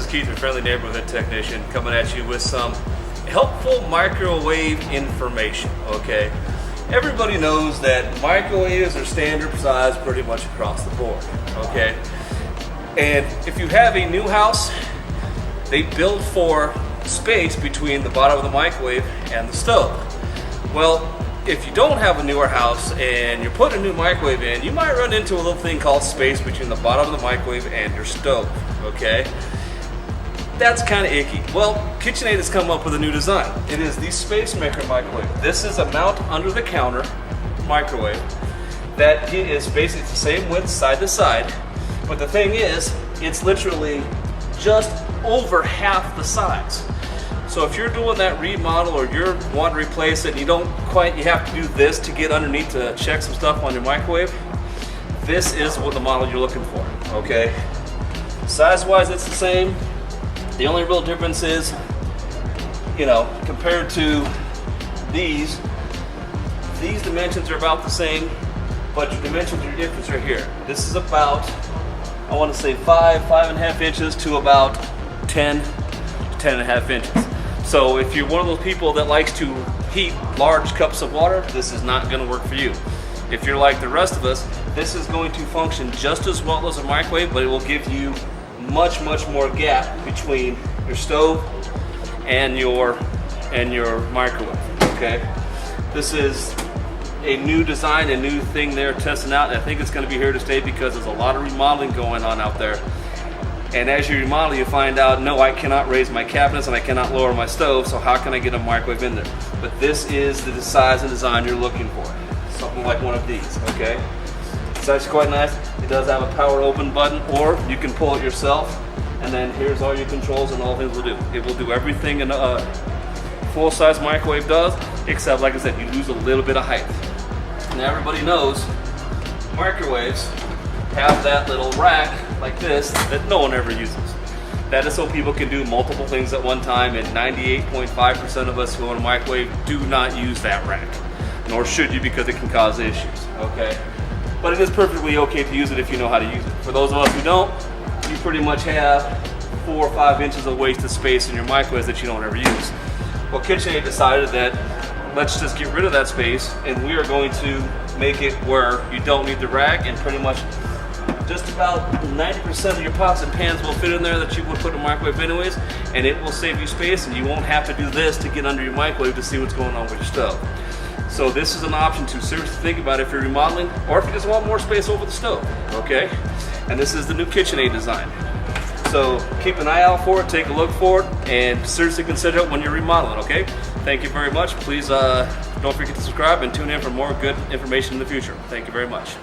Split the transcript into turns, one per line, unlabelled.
Keith, your friendly neighborhood technician, coming at you with some helpful microwave information, okay? Everybody knows that microwaves are standard size pretty much across the board, okay? And if you have a new house, they build for space between the bottom of the microwave and the stove. Well, if you don't have a newer house and you're putting a new microwave in, you might run into a little thing called space between the bottom of the microwave and your stove, okay? That's kind of icky. Well, KitchenAid has come up with a new design. It is the Space Maker microwave. This is a mount under the counter microwave that is basically the same width side to side, but the thing is, it's literally just over half the size. So if you're doing that remodel or you're wanting to replace it and you have to do this to get underneath to check some stuff on your microwave, this is what the model you're looking for, okay? Size-wise, it's the same. The only real difference is, compared to these dimensions are about the same, but your dimensions are different right here. This is about, I want to say 5.5 inches to about 10 to 10.5 inches. So if you're one of those people that likes to heat large cups of water, this is not going to work for you. If you're like the rest of us, this is going to function just as well as a microwave, but it will give you much more gap between your stove and your microwave, okay? This is a new design, a new thing they're testing out, and I think it's going to be here to stay because there's a lot of remodeling going on out there. And as you remodel, you find out, no, I cannot raise my cabinets and I cannot lower my stove, so how can I get a microwave in there? But this is the size and design you're looking for. Something like one of these, okay? It's actually quite nice. It does have a power open button, or you can pull it yourself, and then here's all your controls and all things will do. It will do everything a full-size microwave does, except, like I said, you lose a little bit of height. Now everybody knows microwaves have that little rack like this that no one ever uses. That is so people can do multiple things at one time, and 98.5% of us who own a microwave do not use that rack. Nor should you, because it can cause issues, okay? But it is perfectly okay to use it if you know how to use it. For those of us who don't, you pretty much have 4 or 5 inches of wasted space in your microwave that you don't ever use. Well, KitchenAid decided that let's just get rid of that space, and we are going to make it where you don't need the rack, and pretty much just about 90% of your pots and pans will fit in there that you would put in a microwave anyways, and it will save you space, and you won't have to do this to get under your microwave to see what's going on with your stove. So this is an option to seriously think about if you're remodeling, or if you just want more space over the stove, okay? And this is the new KitchenAid design. So keep an eye out for it, take a look for it, and seriously consider it when you're remodeling, okay? Thank you very much. Please don't forget to subscribe and tune in for more good information in the future. Thank you very much.